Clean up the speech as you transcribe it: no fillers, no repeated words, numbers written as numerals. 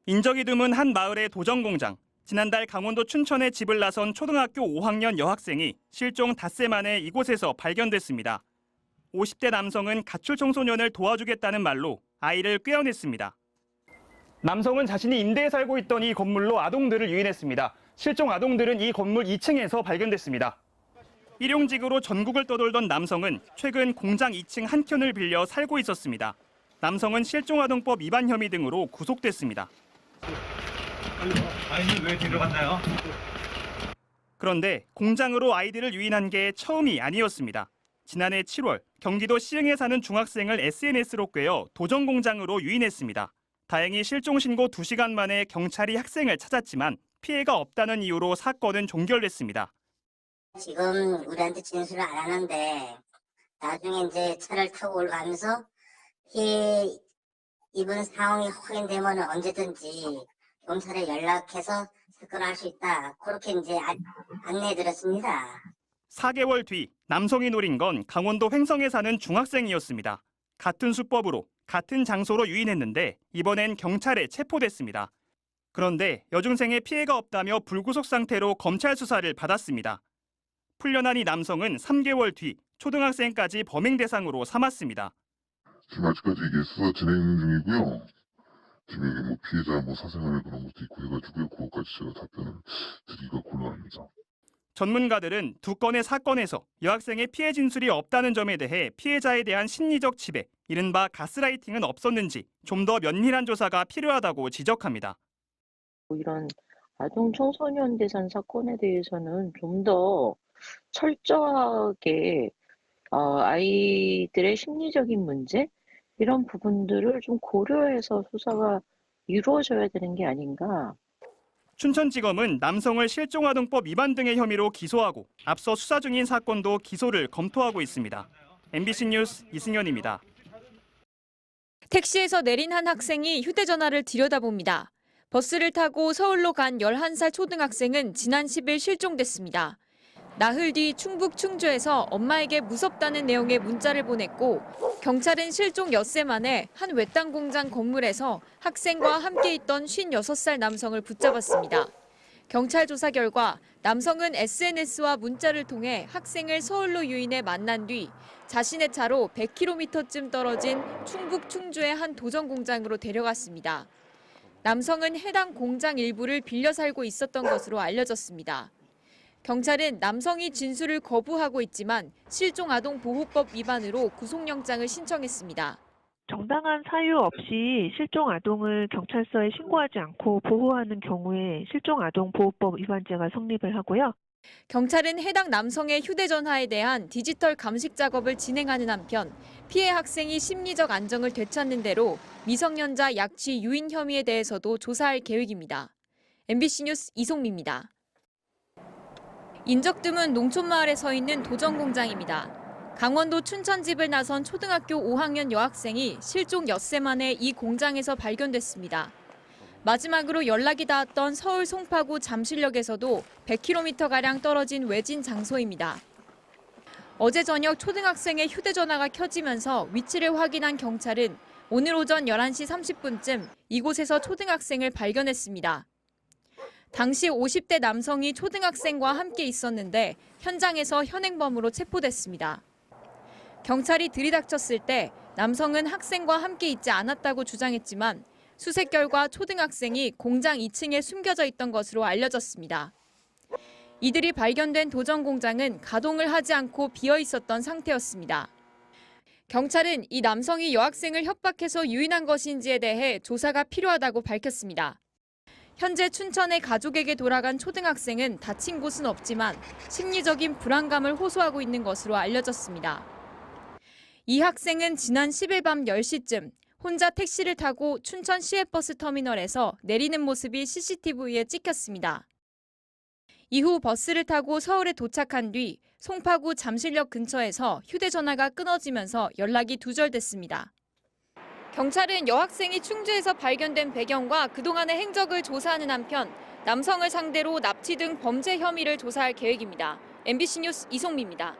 인적이 드문 한 마을의 도전 공장. 지난달 강원도 춘천에 집을 나선 초등학교 5학년 여학생이 실종 닷새 만에 이곳에서 발견됐습니다. 50대 남성은 가출 청소년을 도와주겠다는 말로 아이를 꿰어냈습니다. 남성은 자신이 임대에 살고 있던 이 건물로 아동들을 유인했습니다. 실종 아동들은 이 건물 2층에서 발견됐습니다. 일용직으로 전국을 떠돌던 남성은 최근 공장 2층 한 켠을 빌려 살고 있었습니다. 남성은 실종아동법 위반 혐의 등으로 구속됐습니다. 아이는 왜 데려갔나요? 그런데 공장으로 아이들을 유인한 게 처음이 아니었습니다. 지난해 7월 경기도 시흥에 사는 중학생을 SNS로 꿰어 도전 공장으로 유인했습니다. 다행히 실종 신고 2시간 만에 경찰이 학생을 찾았지만 피해가 없다는 이유로 사건은 종결됐습니다. 지금 우리한테 진술을 안 하는데 나중에 이제 차를 타고 올라가면서 피해 입은 상황이 확인되면 언제든지 경찰에 연락해서 접근할 수 있다. 그렇게 이제 안내해드렸습니다. 4개월 뒤 남성이 노린 건 강원도 횡성에 사는 중학생이었습니다. 같은 수법으로 같은 장소로 유인했는데 이번엔 경찰에 체포됐습니다. 그런데 여중생의 피해가 없다며 불구속 상태로 검찰 수사를 받았습니다. 풀려난 이 남성은 3개월 뒤 초등학생까지 범행 대상으로 삼았습니다. 지금 아직까지 이게 수사 진행 중이고요. 지금 이게 뭐 피해자 사생활 그런 것도 있고 해가지고요. 그것까지 제가 답변을 드리기가 곤란합니다. 전문가들은 두 건의 사건에서 여학생의 피해 진술이 없다는 점에 대해 피해자에 대한 심리적 지배, 이른바 가스라이팅은 없었는지 좀 더 면밀한 조사가 필요하다고 지적합니다. 이런 아동 청소년 대상 사건에 대해서는 좀 더 철저하게 아이들의 심리적인 문제 이런 부분들을 좀 고려해서 수사가 이루어져야 되는 게 아닌가. 춘천지검은 남성을 실종아동법 위반 등의 혐의로 기소하고 앞서 수사 중인 사건도 기소를 검토하고 있습니다. MBC 뉴스 이승현입니다. 택시에서 내린 한 학생이 휴대전화를 들여다봅니다. 버스를 타고 서울로 간 11살 초등학생은 지난 10일 실종됐습니다. 나흘 뒤 충북 충주에서 엄마에게 무섭다는 내용의 문자를 보냈고 경찰은 실종 엿새 만에 한 외딴 공장 건물에서 학생과 함께 있던 56살 남성을 붙잡았습니다. 경찰 조사 결과 남성은 SNS와 문자를 통해 학생을 서울로 유인해 만난 뒤 자신의 차로 100km쯤 떨어진 충북 충주의 한 도전 공장으로 데려갔습니다. 남성은 해당 공장 일부를 빌려 살고 있었던 것으로 알려졌습니다. 경찰은 남성이 진술을 거부하고 있지만 실종아동보호법 위반으로 구속영장을 신청했습니다. 정당한 사유 없이 실종 아동을 경찰서에 신고하지 않고 보호하는 경우에 실종아동보호법 위반죄가 성립을 하고요. 경찰은 해당 남성의 휴대전화에 대한 디지털 감식 작업을 진행하는 한편 피해 학생이 심리적 안정을 되찾는 대로 미성년자 약취 유인 혐의에 대해서도 조사할 계획입니다. MBC 뉴스 이송미입니다. 인적 드문 농촌마을에 서 있는 도전 공장입니다. 강원도 춘천집을 나선 초등학교 5학년 여학생이 실종 엿새 만에 이 공장에서 발견됐습니다. 마지막으로 연락이 닿았던 서울 송파구 잠실역에서도 100km가량 떨어진 외진 장소입니다. 어제 저녁 초등학생의 휴대전화가 켜지면서 위치를 확인한 경찰은 오늘 오전 11시 30분쯤 이곳에서 초등학생을 발견했습니다. 당시 50대 남성이 초등학생과 함께 있었는데 현장에서 현행범으로 체포됐습니다. 경찰이 들이닥쳤을 때 남성은 학생과 함께 있지 않았다고 주장했지만 수색 결과 초등학생이 공장 2층에 숨겨져 있던 것으로 알려졌습니다. 이들이 발견된 도전 공장은 가동을 하지 않고 비어 있었던 상태였습니다. 경찰은 이 남성이 여학생을 협박해서 유인한 것인지에 대해 조사가 필요하다고 밝혔습니다. 현재 춘천의 가족에게 돌아간 초등학생은 다친 곳은 없지만 심리적인 불안감을 호소하고 있는 것으로 알려졌습니다. 이 학생은 지난 10일 밤 10시쯤 혼자 택시를 타고 춘천 시외버스 터미널에서 내리는 모습이 CCTV에 찍혔습니다. 이후 버스를 타고 서울에 도착한 뒤 송파구 잠실역 근처에서 휴대전화가 끊어지면서 연락이 두절됐습니다. 경찰은 여학생이 충주에서 발견된 배경과 그동안의 행적을 조사하는 한편 남성을 상대로 납치 등 범죄 혐의를 조사할 계획입니다. MBC 뉴스 이송미입니다.